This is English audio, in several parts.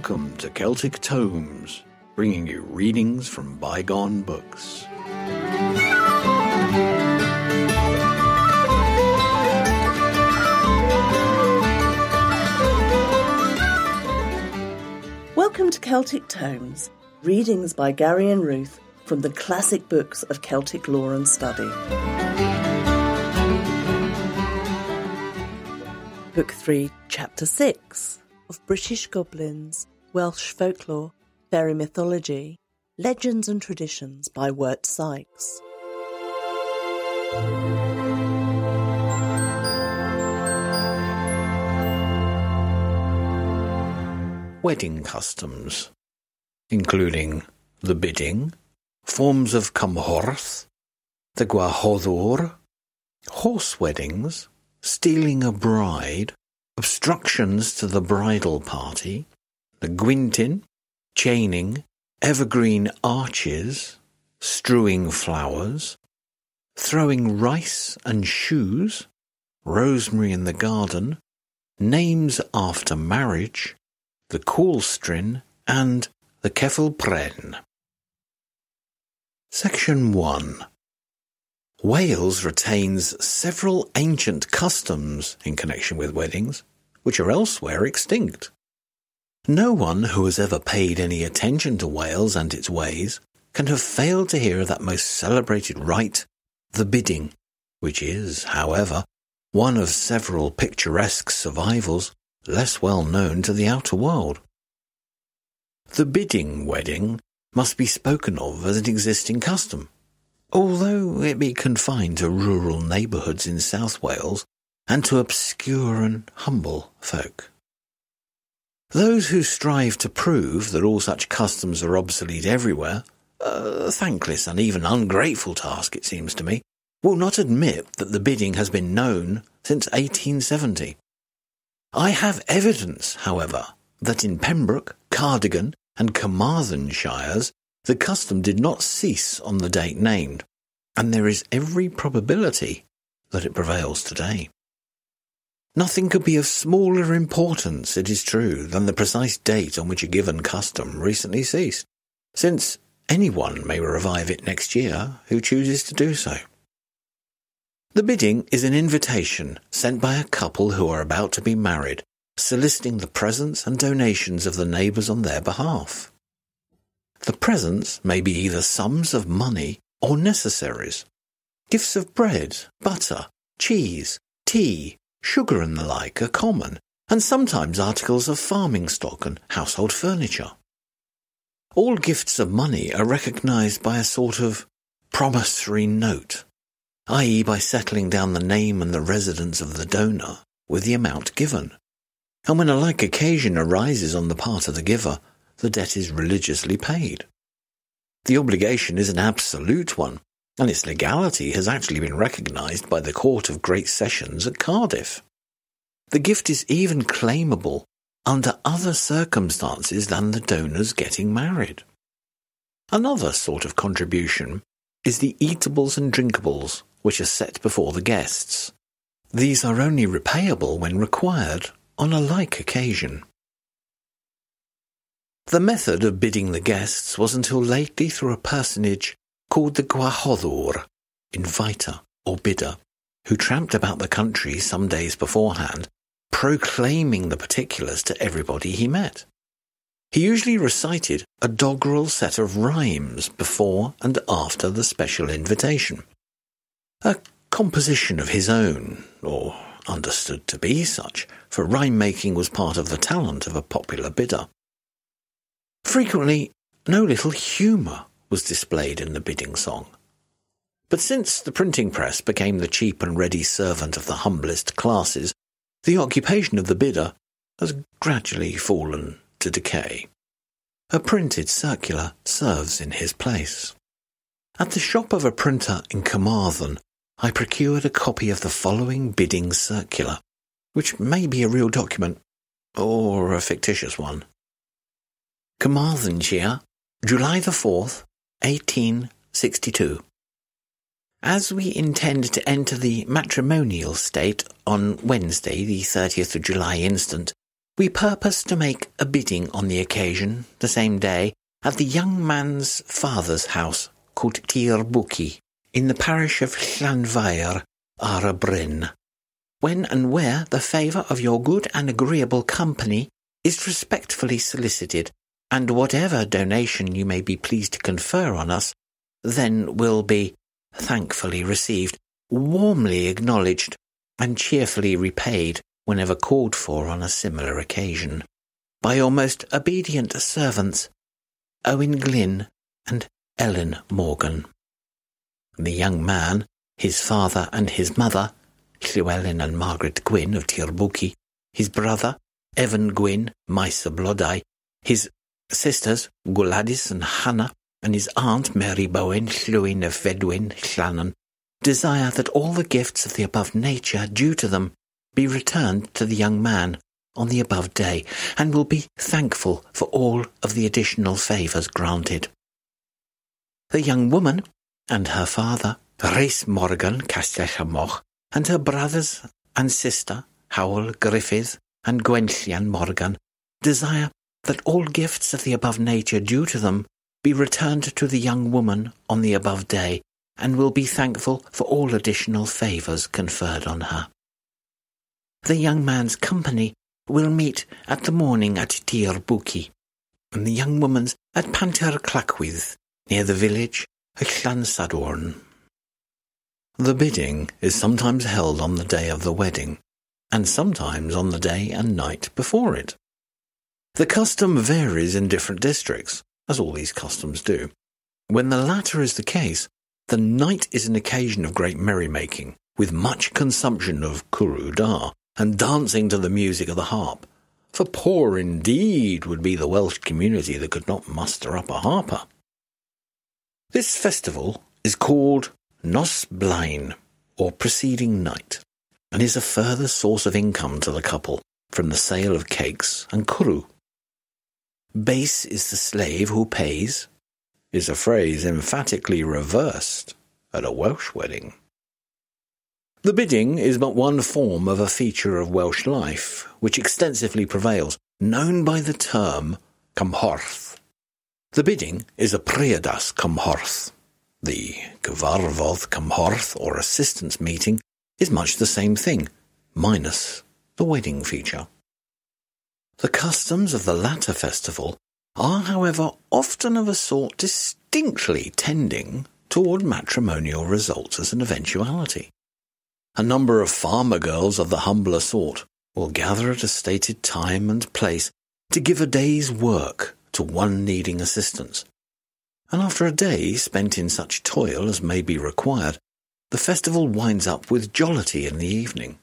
Welcome to Celtic Tomes, bringing you readings from bygone books. Welcome to Celtic Tomes, readings by Gary and Ruth from the classic books of Celtic lore and study. Book 3, Chapter 6 of British Goblins, Welsh Folklore, Fairy Mythology, Legends and Traditions by Wirt Sikes. Wedding customs, including the bidding, forms of Cymmhorth, the Gwahoddwr, horse weddings, stealing a bride, obstructions to the bridal party, the Gwyntyn, chaining, evergreen arches, strewing flowers, throwing rice and shoes, Rosemary in the garden, names after marriage, the Coolstrin and the Ceffyl Pren. Section 1. Wales retains several ancient customs in connection with weddings, which are elsewhere extinct. No one who has ever paid any attention to Wales and its ways can have failed to hear of that most celebrated rite, the bidding, which is, however, one of several picturesque survivals less well known to the outer world. The bidding wedding must be spoken of as an existing custom, although it be confined to rural neighbourhoods in South Wales and to obscure and humble folk. Those who strive to prove that all such customs are obsolete everywhere, a thankless and even ungrateful task it seems to me, will not admit that the bidding has been known since 1870. I have evidence, however, that in Pembroke, Cardigan and Carmarthenshires the custom did not cease on the date named, and there is every probability that it prevails today. Nothing could be of smaller importance, it is true, than the precise date on which a given custom recently ceased, since anyone may revive it next year who chooses to do so. The bidding is an invitation sent by a couple who are about to be married, soliciting the presents and donations of the neighbours on their behalf. The presents may be either sums of money or necessaries. Gifts of bread, butter, cheese, tea, sugar and the like are common, and sometimes articles of farming stock and household furniture. All gifts of money are recognised by a sort of promissory note, i.e. by settling down the name and the residence of the donor with the amount given. And when a like occasion arises on the part of the giver, the debt is religiously paid. The obligation is an absolute one, and its legality has actually been recognised by the Court of Great Sessions at Cardiff. The gift is even claimable under other circumstances than the donor's getting married. Another sort of contribution is the eatables and drinkables, which are set before the guests. These are only repayable when required on a like occasion. The method of bidding the guests was until lately through a personage called the Gwahoddwr, inviter or bidder, who tramped about the country some days beforehand, proclaiming the particulars to everybody he met. He usually recited a doggerel set of rhymes before and after the special invitation. A composition of his own, or understood to be such, for rhyme-making was part of the talent of a popular bidder. Frequently, no little humour was displayed in the bidding song. But since the printing press became the cheap and ready servant of the humblest classes, the occupation of the bidder has gradually fallen to decay. A printed circular serves in his place. At the shop of a printer in Carmarthen, I procured a copy of the following bidding circular, which may be a real document, or a fictitious one. Carmarthenshire, July the 4th, 1862. As we intend to enter the matrimonial state on Wednesday, the 30th of July instant, we purpose to make a bidding on the occasion, the same day, at the young man's father's house, called Tirbuki, in the parish of Llanfair, ar y Bryn, when and where the favour of your good and agreeable company is respectfully solicited, and whatever donation you may be pleased to confer on us, then will be thankfully received, warmly acknowledged, and cheerfully repaid whenever called for on a similar occasion, by your most obedient servants, Owen Glynn and Ellen Morgan. The young man, his father and his mother, Llywelyn and Margaret Gwyn of Tirbuki, his brother, Evan Gwyn, Maes y Blodau, his sisters, Gwladys and Hannah, and his aunt, Mary Bowen, Llwyn of Fedwyn, Llannon, desire that all the gifts of the above nature due to them be returned to the young man on the above day, and will be thankful for all of the additional favours granted. The young woman and her father, Rhys Morgan Castell-y-Moch, and her brothers and sister, Howell Griffith and Gwenllian Morgan, desire that all gifts of the above nature due to them be returned to the young woman on the above day, and will be thankful for all additional favours conferred on her. The young man's company will meet at the morning at Tirbuki, and the young woman's at Panter Clacwydd, near the village of Llansadwrn. The bidding is sometimes held on the day of the wedding, and sometimes on the day and night before it. The custom varies in different districts, as all these customs do. When the latter is the case, the night is an occasion of great merrymaking, with much consumption of cwrw da, and dancing to the music of the harp, for poor indeed would be the Welsh community that could not muster up a harper. This festival is called Nos Blaen, or preceding night, and is a further source of income to the couple from the sale of cakes and cwrw. Base is the slave who pays, is a phrase emphatically reversed at a Welsh wedding. The bidding is but one form of a feature of Welsh life which extensively prevails, known by the term Cymmhorth. The bidding is a priodas Cymmhorth. The gyfarfod Cymmhorth, or assistance meeting, is much the same thing, minus the wedding feature. The customs of the latter festival are, however, often of a sort distinctly tending toward matrimonial results as an eventuality. A number of farmer girls of the humbler sort will gather at a stated time and place to give a day's work to one needing assistance, and after a day spent in such toil as may be required, the festival winds up with jollity in the evening.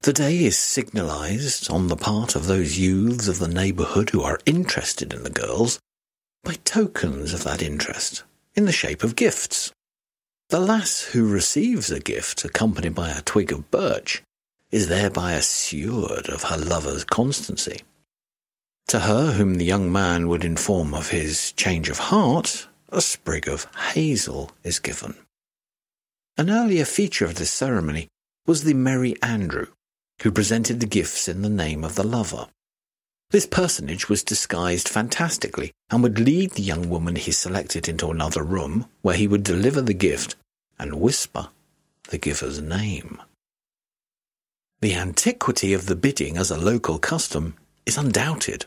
The day is signalised on the part of those youths of the neighbourhood who are interested in the girls by tokens of that interest in the shape of gifts. The lass who receives a gift accompanied by a twig of birch is thereby assured of her lover's constancy. To her whom the young man would inform of his change of heart, a sprig of hazel is given. An earlier feature of this ceremony was the Merry Andrew, who presented the gifts in the name of the lover. This personage was disguised fantastically and would lead the young woman he selected into another room where he would deliver the gift and whisper the giver's name. The antiquity of the bidding as a local custom is undoubted.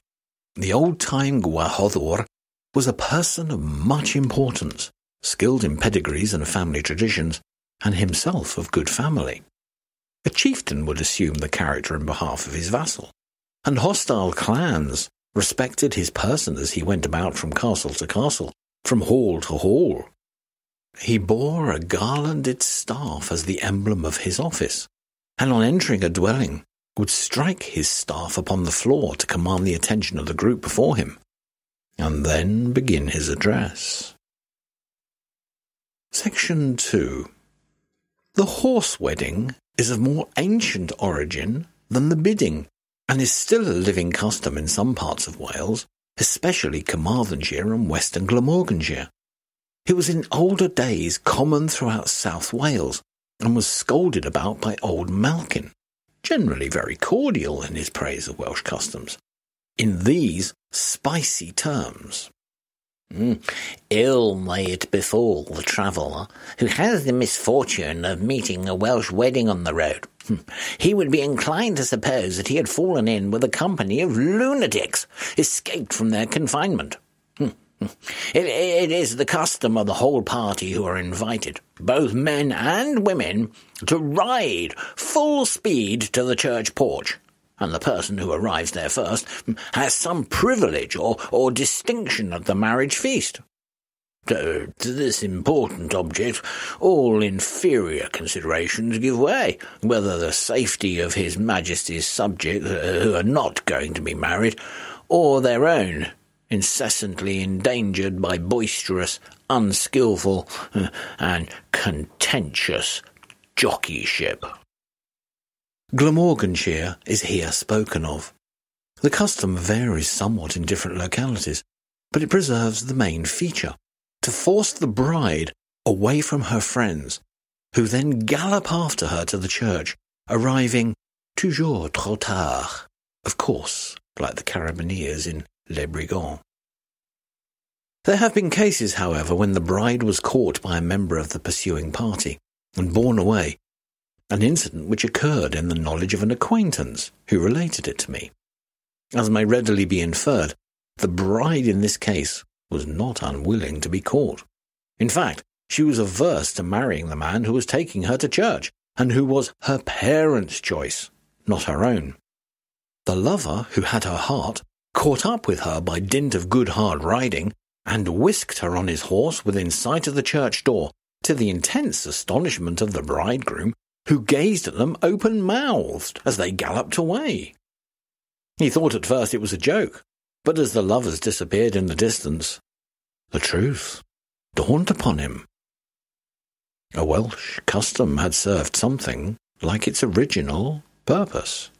The old-time Gwahoddwr was a person of much importance, skilled in pedigrees and family traditions, and himself of good family. A chieftain would assume the character in behalf of his vassal, and hostile clans respected his person as he went about from castle to castle, from hall to hall. He bore a garlanded staff as the emblem of his office, and on entering a dwelling would strike his staff upon the floor to command the attention of the group before him, and then begin his address. Section 2. The horse wedding is of more ancient origin than the bidding, and is still a living custom in some parts of Wales, especially Carmarthenshire and western Glamorganshire. It was in older days common throughout South Wales, and was scolded about by old Malkin. generally very cordial in his praise of Welsh customs, in these spicy terms. Ill may it befall the traveller who has the misfortune of meeting a Welsh wedding on the road. He would be inclined to suppose that he had fallen in with a company of lunatics escaped from their confinement. It is the custom of the whole party who are invited, both men and women, to ride full speed to the church porch, and the person who arrives there first has some privilege or distinction at the marriage feast. To this important object, all inferior considerations give way, whether the safety of His Majesty's subjects who are not going to be married, or their own, incessantly endangered by boisterous, unskilful, and contentious jockeyship. Glamorganshire is here spoken of. The custom varies somewhat in different localities, but it preserves the main feature, to force the bride away from her friends, who then gallop after her to the church, arriving toujours trop tard, of course, like the Carabineers in Les Brigands. There have been cases, however, when the bride was caught by a member of the pursuing party and borne away, an incident which occurred in the knowledge of an acquaintance who related it to me. As may readily be inferred, the bride in this case was not unwilling to be caught. In fact, she was averse to marrying the man who was taking her to church, and who was her parents' choice, not her own. The lover, who had her heart, caught up with her by dint of good hard riding, and whisked her on his horse within sight of the church door, to the intense astonishment of the bridegroom, who gazed at them open-mouthed as they galloped away. He thought at first it was a joke, but as the lovers disappeared in the distance, the truth dawned upon him. A Welsh custom had served something like its original purpose.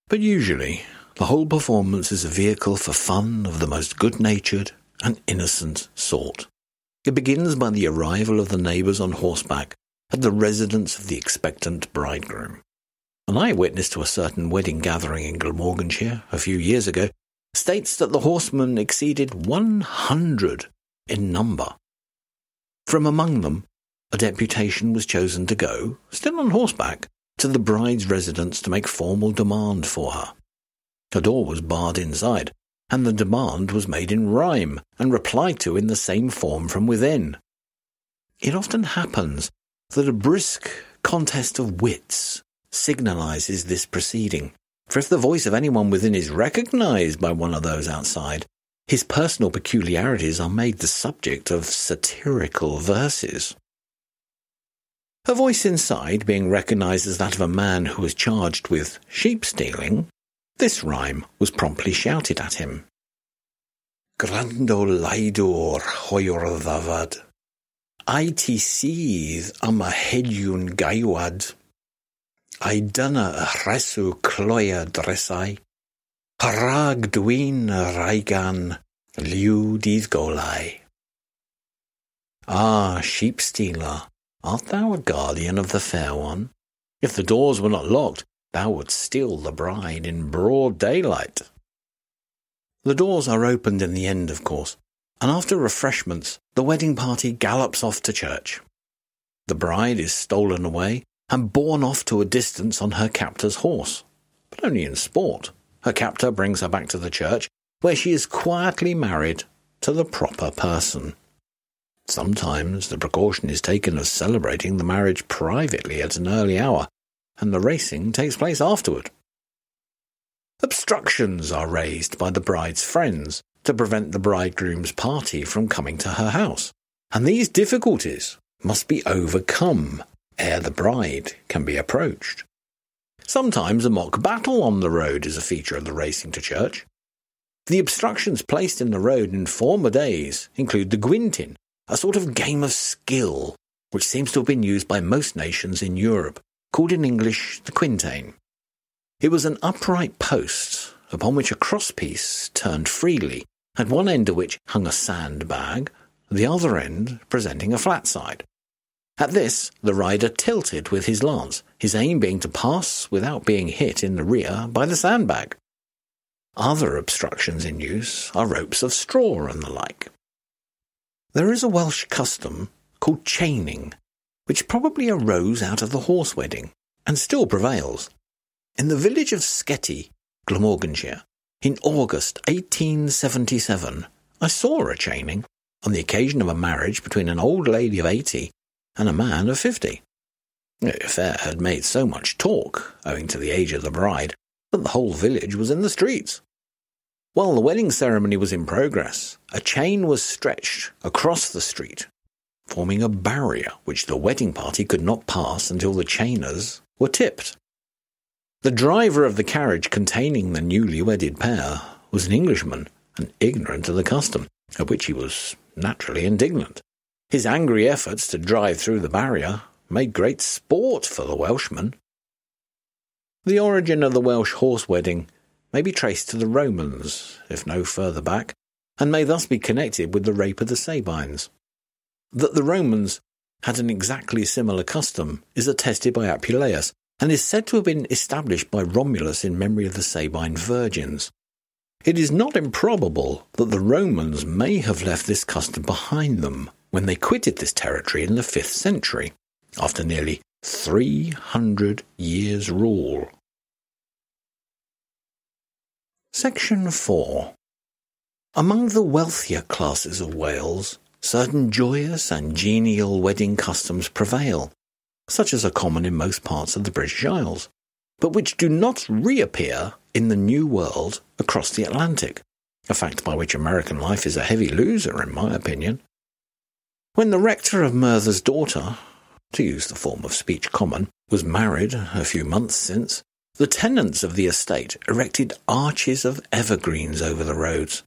But usually, the whole performance is a vehicle for fun of the most good-natured and innocent sort. It begins by the arrival of the neighbours on horseback at the residence of the expectant bridegroom. An eyewitness to a certain wedding gathering in Glamorganshire a few years ago states that the horsemen exceeded 100 in number. From among them, a deputation was chosen to go, still on horseback, to the bride's residence to make formal demand for her. Her door was barred inside, and the demand was made in rhyme and replied to in the same form from within. It often happens that a brisk contest of wits signalizes this proceeding, for if the voice of anyone within is recognized by one of those outside, his personal peculiarities are made the subject of satirical verses. A voice inside being recognized as that of a man who was charged with sheep-stealing, this rhyme was promptly shouted at him. Grando laidwr hoi'r ddafad, ai ti sydd am y hediwn gaiwad, ai dyna y rhesw cloia dresau, harag dwi'n y raigan, liw dydd golau. Ah, sheep-stealer, art thou a guardian of the fair one? If the doors were not locked, thou wouldst steal the bride in broad daylight. The doors are opened in the end, of course, and after refreshments, the wedding party gallops off to church. The bride is stolen away and borne off to a distance on her captor's horse, but only in sport. Her captor brings her back to the church, where she is quietly married to the proper person. Sometimes the precaution is taken of celebrating the marriage privately at an early hour, and the racing takes place afterward. Obstructions are raised by the bride's friends to prevent the bridegroom's party from coming to her house, and these difficulties must be overcome ere the bride can be approached. Sometimes a mock battle on the road is a feature of the racing to church. The obstructions placed in the road in former days include the Gwyntyn, a sort of game of skill which seems to have been used by most nations in Europe, called in English the quintain. It was an upright post upon which a crosspiece turned freely, at one end of which hung a sandbag, the other end presenting a flat side. At this, the rider tilted with his lance, his aim being to pass without being hit in the rear by the sandbag. Other obstructions in use are ropes of straw and the like. There is a Welsh custom called chaining, which probably arose out of the horse wedding, and still prevails. In the village of Sketty, Glamorganshire, in August 1877, I saw a chaining on the occasion of a marriage between an old lady of 80 and a man of 50. The affair had made so much talk, owing to the age of the bride, that the whole village was in the streets. While the wedding ceremony was in progress, a chain was stretched across the street, forming a barrier which the wedding party could not pass until the chainers were tipped. The driver of the carriage containing the newly wedded pair was an Englishman and ignorant of the custom, at which he was naturally indignant. His angry efforts to drive through the barrier made great sport for the Welshman. The origin of the Welsh horse wedding may be traced to the Romans, if no further back, and may thus be connected with the rape of the Sabines. That the Romans had an exactly similar custom is attested by Apuleius, and is said to have been established by Romulus in memory of the Sabine virgins. It is not improbable that the Romans may have left this custom behind them when they quitted this territory in the 5th century, after nearly 300 years' rule. Section 4. Among the wealthier classes of Wales, certain joyous and genial wedding customs prevail, such as are common in most parts of the British Isles, but which do not reappear in the New World across the Atlantic, a fact by which American life is a heavy loser, in my opinion. When the rector of Merthyr's daughter, to use the form of speech common, was married a few months since, the tenants of the estate erected arches of evergreens over the roads,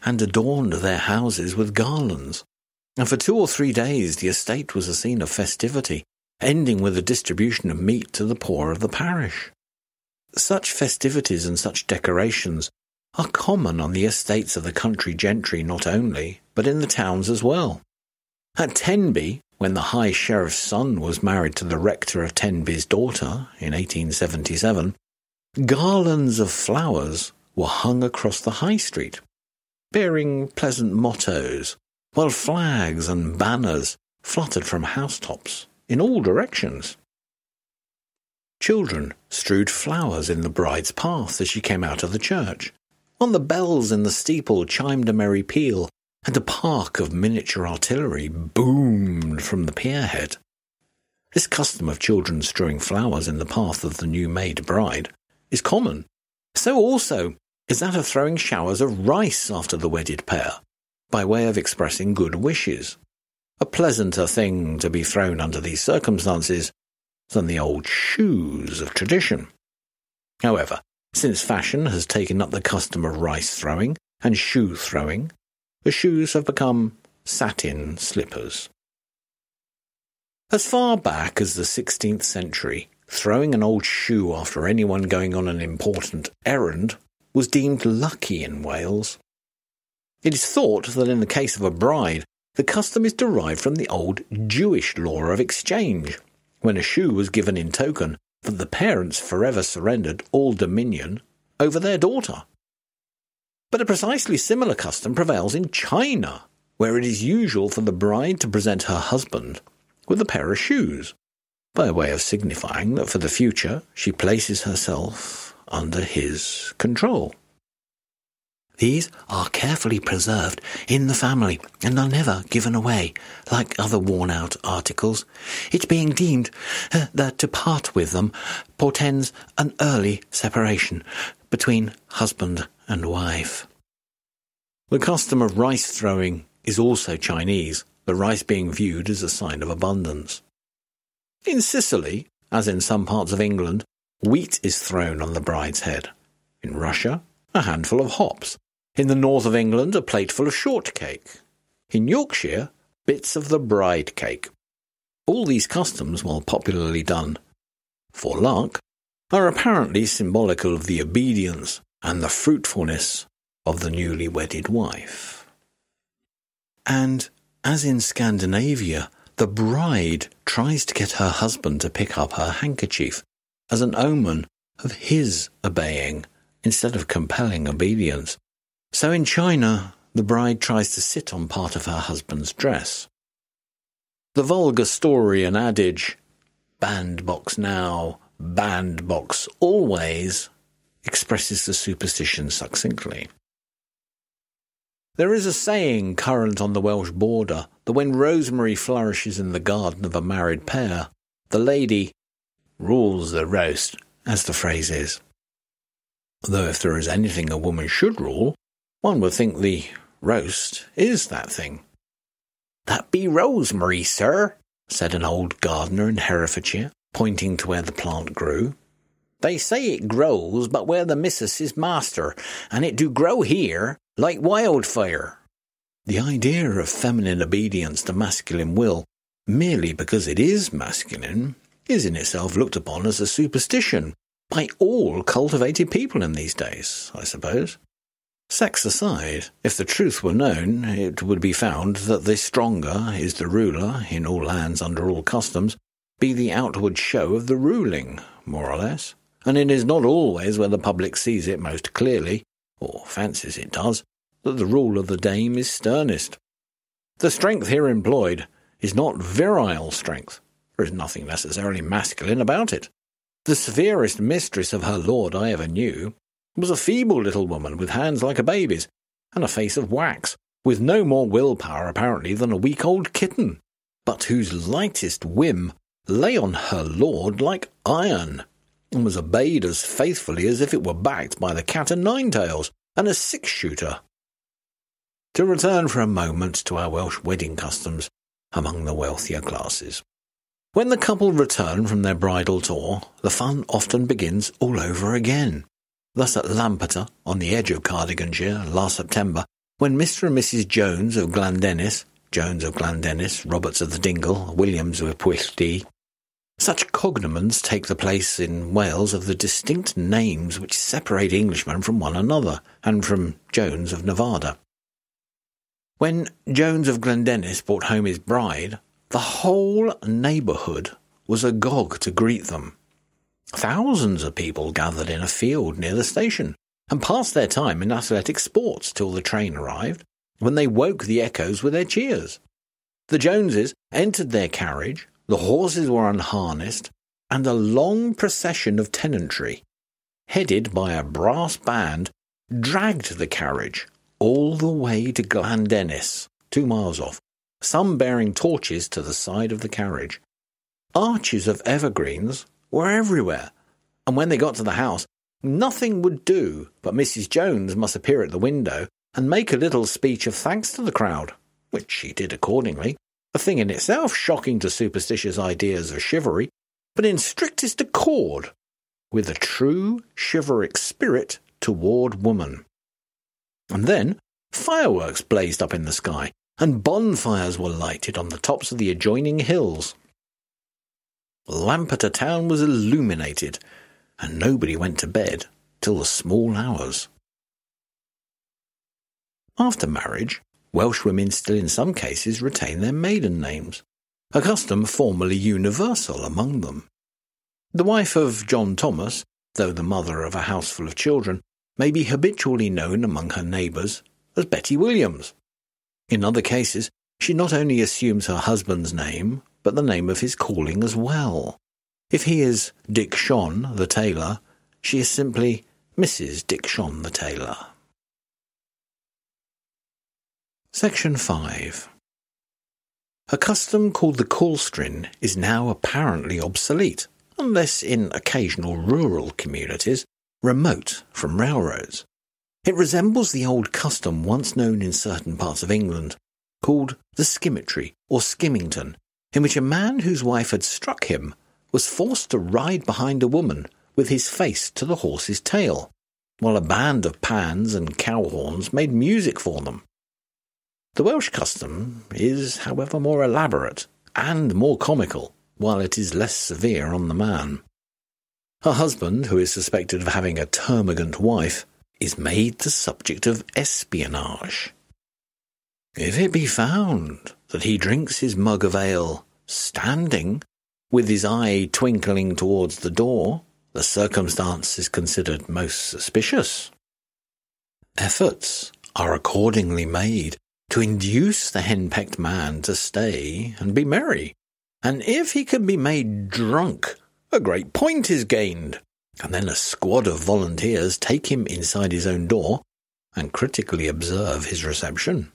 and adorned their houses with garlands, and for 2 or 3 days the estate was a scene of festivity, ending with the distribution of meat to the poor of the parish. Such festivities and such decorations are common on the estates of the country gentry not only, but in the towns as well. At Tenby, when the High Sheriff's son was married to the rector of Tenby's daughter in 1877, garlands of flowers were hung across the High Street, bearing pleasant mottos, while flags and banners fluttered from housetops in all directions. Children strewed flowers in the bride's path as she came out of the church. On the bells in the steeple chimed a merry peal, and a park of miniature artillery boomed from the pierhead. This custom of children strewing flowers in the path of the new-made bride is common. So also is that of throwing showers of rice after the wedded pair, by way of expressing good wishes. A pleasanter thing to be thrown under these circumstances than the old shoes of tradition. However, since fashion has taken up the custom of rice throwing and shoe throwing, the shoes have become satin slippers. As far back as the 16th century, throwing an old shoe after anyone going on an important errand was deemed lucky in Wales. It is thought that in the case of a bride, the custom is derived from the old Jewish law of exchange, when a shoe was given in token that the parents forever surrendered all dominion over their daughter. But a precisely similar custom prevails in China, where it is usual for the bride to present her husband with a pair of shoes, by way of signifying that for the future she places herself under his control. These are carefully preserved in the family and are never given away, like other worn-out articles, it being deemed that to part with them portends an early separation between husband and wife. The custom of rice throwing is also Chinese, the rice being viewed as a sign of abundance. In Sicily, as in some parts of England, wheat is thrown on the bride's head. In Russia, a handful of hops. In the north of England, a plateful of shortcake. In Yorkshire, bits of the bride cake. All these customs, while popularly done for luck, are apparently symbolical of the obedience and the fruitfulness of the newly wedded wife. And, as in Scandinavia, the The bride tries to get her husband to pick up her handkerchief as an omen of his obeying instead of compelling obedience. So in China, the bride tries to sit on part of her husband's dress. The vulgar story and adage, bandbox now, bandbox always, expresses the superstition succinctly. There is a saying current on the Welsh border that when rosemary flourishes in the garden of a married pair, the lady rules the roast, as the phrase is. Though if there is anything a woman should rule, one would think the roast is that thing. "That be rosemary, sir," said an old gardener in Herefordshire, pointing to where the plant grew. "They say it grows but where the missus is master, and it do grow here like wildfire." The idea of feminine obedience to masculine will, merely because it is masculine, is in itself looked upon as a superstition by all cultivated people in these days, I suppose. Sex aside, if the truth were known, it would be found that the stronger is the ruler in all lands under all customs, be the outward show of the ruling, more or less, and it is not always where the public sees it most clearly, or fancies it does, that the rule of the dame is sternest. The strength here employed is not virile strength. There is nothing necessarily masculine about it. The severest mistress of her lord I ever knew was a feeble little woman with hands like a baby's, and a face of wax, with no more willpower apparently than a week-old kitten, but whose lightest whim lay on her lord like iron, and was obeyed as faithfully as if it were backed by the cat o' nine tails and a six-shooter. To return for a moment to our Welsh wedding customs among the wealthier classes. When the couple return from their bridal tour, the fun often begins all over again. Thus at Lampeter, on the edge of Cardiganshire, last September, when Mr. and Mrs. Jones of Glandennis, Roberts of the Dingle, Williams of Pwllhdy, such cognomens take the place in Wales of the distinct names which separate Englishmen from one another, and from Jones of Nevada. When Jones of Glandennis brought home his bride, the whole neighbourhood was agog to greet them. Thousands of people gathered in a field near the station, and passed their time in athletic sports till the train arrived, when they woke the echoes with their cheers. The Joneses entered their carriage, the horses were unharnessed, and a long procession of tenantry, headed by a brass band, dragged the carriage all the way to Glandennis, 2 miles off, some bearing torches to the side of the carriage. Arches of evergreens were everywhere, and when they got to the house, nothing would do but Mrs. Jones must appear at the window and make a little speech of thanks to the crowd, which she did accordingly, a thing in itself shocking to superstitious ideas of chivalry, but in strictest accord with a true chivalric spirit toward woman. And then fireworks blazed up in the sky, and bonfires were lighted on the tops of the adjoining hills. Lampeter town was illuminated, and nobody went to bed till the small hours. After marriage, Welsh women still in some cases retain their maiden names, a custom formerly universal among them. The wife of John Thomas, though the mother of a house full of children, may be habitually known among her neighbours as Betty Williams. In other cases, she not only assumes her husband's name, but the name of his calling as well. If he is Dick Shon, the tailor, she is simply Mrs. Dick Shon, the tailor. Section 5. A custom called the Coolstrin is now apparently obsolete, unless in occasional rural communities remote from railroads. It resembles the old custom once known in certain parts of England, called the skimmetry or skimmington, in which a man whose wife had struck him was forced to ride behind a woman with his face to the horse's tail, while a band of pans and cow horns made music for them. The Welsh custom is, however, more elaborate and more comical, while it is less severe on the man. Her husband, who is suspected of having a termagant wife, is made the subject of espionage. If it be found that he drinks his mug of ale standing, with his eye twinkling towards the door, the circumstance is considered most suspicious. Efforts are accordingly made to induce the hen-pecked man to stay and be merry, and if he can be made drunk, a great point is gained, and then a squad of volunteers take him inside his own door and critically observe his reception.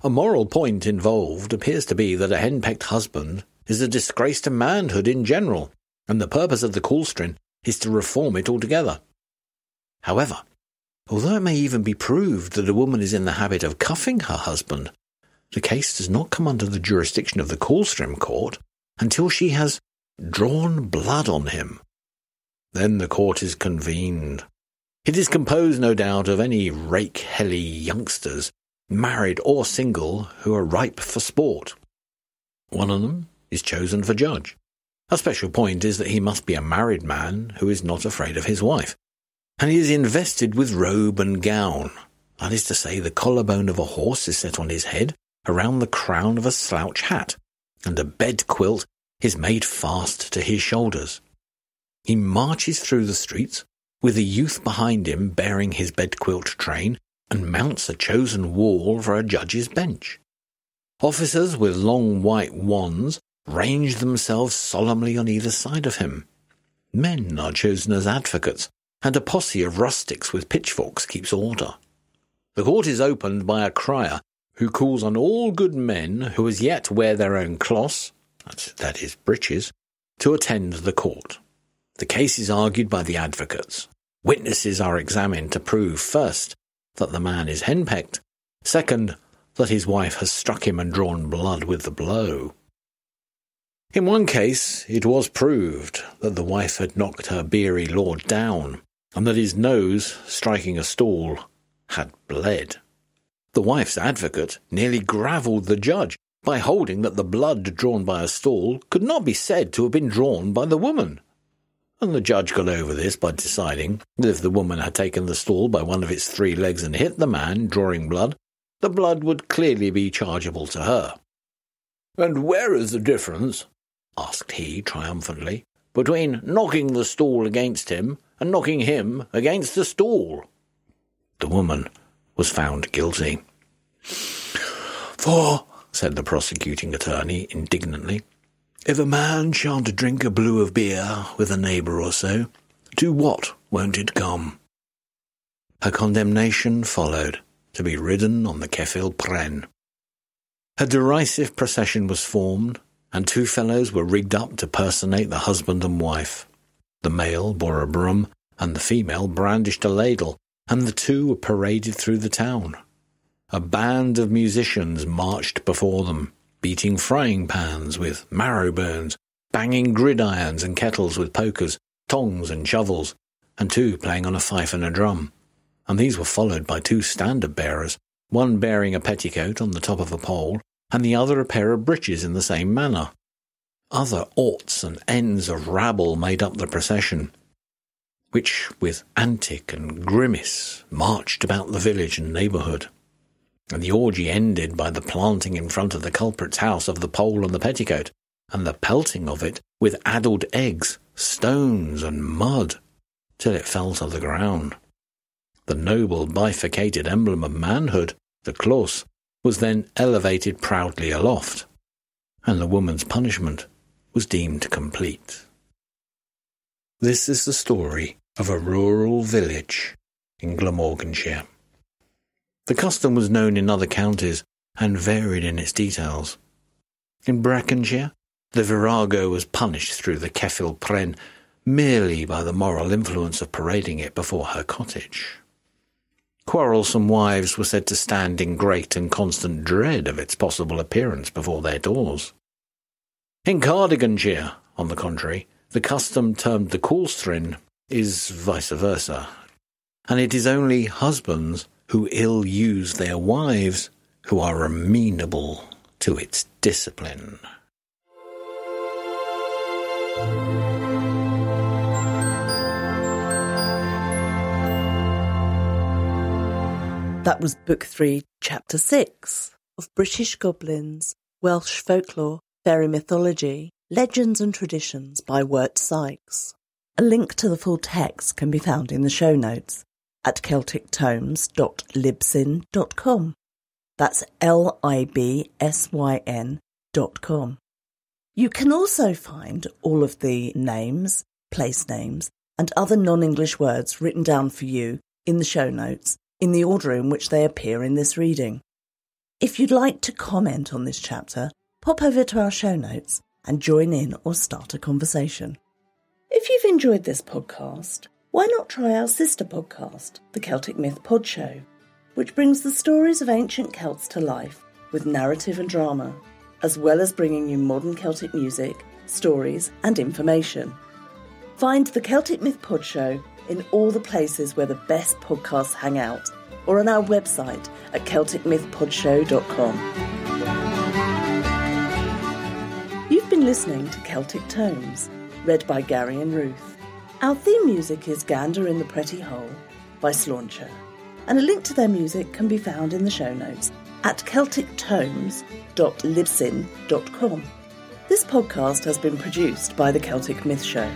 A moral point involved appears to be that a hen-pecked husband is a disgrace to manhood in general, and the purpose of the Coolstrin is to reform it altogether. However, although it may even be proved that a woman is in the habit of cuffing her husband, the case does not come under the jurisdiction of the Coolstrin court until she has drawn blood on him. Then the court is convened. It is composed, no doubt, of any rake-helly youngsters, married or single, who are ripe for sport. One of them is chosen for judge. A special point is that he must be a married man who is not afraid of his wife, and he is invested with robe and gown. That is to say, the collarbone of a horse is set on his head around the crown of a slouch hat, and a bed quilt is made fast to his shoulders. He marches through the streets, with a youth behind him bearing his bed-quilt train, and mounts a chosen wall for a judge's bench. Officers with long white wands range themselves solemnly on either side of him. Men are chosen as advocates, and a posse of rustics with pitchforks keeps order. The court is opened by a crier who calls on all good men who as yet wear their own cloths, that is, breeches, to attend the court. The case is argued by the advocates. Witnesses are examined to prove, first, that the man is henpecked, second, that his wife has struck him and drawn blood with the blow. In one case, it was proved that the wife had knocked her beery lord down, and that his nose, striking a stool, had bled. The wife's advocate nearly gravelled the judge by holding that the blood drawn by a stool could not be said to have been drawn by the woman. And the judge got over this by deciding that if the woman had taken the stool by one of its 3 legs and hit the man, drawing blood, the blood would clearly be chargeable to her. "And where is the difference," asked he triumphantly, "between knocking the stool against him and knocking him against the stool?" The woman was found guilty. "For," said the prosecuting attorney indignantly, "if a man shan't drink a blue of beer with a neighbour or so, to what won't it come?" Her condemnation followed, to be ridden on the Ceffyl Pren. A derisive procession was formed, and 2 fellows were rigged up to personate the husband and wife. The male bore a broom, and the female brandished a ladle, and the 2 were paraded through the town. A band of musicians marched before them, beating frying pans with marrow bones, banging gridirons and kettles with pokers, tongs and shovels, and 2 playing on a fife and a drum. And these were followed by 2 standard-bearers, one bearing a petticoat on the top of a pole, and the other a pair of breeches in the same manner. Other oughts and ends of rabble made up the procession, which, with antic and grimace, marched about the village and neighbourhood. And the orgy ended by the planting in front of the culprit's house of the pole and the petticoat, and the pelting of it with addled eggs, stones, and mud, till it fell to the ground. The noble bifurcated emblem of manhood, the clos, was then elevated proudly aloft, and the woman's punishment was deemed complete. This is the story of a rural village in Glamorganshire. The custom was known in other counties and varied in its details. In Brackenshire, the virago was punished through the Ceffyl Pren merely by the moral influence of parading it before her cottage. Quarrelsome wives were said to stand in great and constant dread of its possible appearance before their doors. In Cardiganshire, on the contrary, the custom termed the Coolstrin is vice versa, and it is only husbands who ill-use their wives who are amenable to its discipline. That was Book 3, Chapter 6 of British Goblins, Welsh Folklore, Fairy Mythology, Legends and Traditions by Wirt Sikes. A link to the full text can be found in the show notes at CelticTomes.libsyn.com. That's LIBSYN.com. You can also find all of the names, place names, and other non-English words written down for you in the show notes in the order in which they appear in this reading. If you'd like to comment on this chapter, pop over to our show notes and join in or start a conversation. If you've enjoyed this podcast, why not try our sister podcast, the Celtic Myth Pod Show, which brings the stories of ancient Celts to life with narrative and drama, as well as bringing you modern Celtic music, stories and information. Find the Celtic Myth Pod Show in all the places where the best podcasts hang out, or on our website at CelticMythPodShow.com. You've been listening to Celtic Tomes, read by Gary and Ruth. Our theme music is Gander in the Pretty Hole by Slauncher, and a link to their music can be found in the show notes at CelticTomes.libsyn.com. This podcast has been produced by the Celtic Myth Show.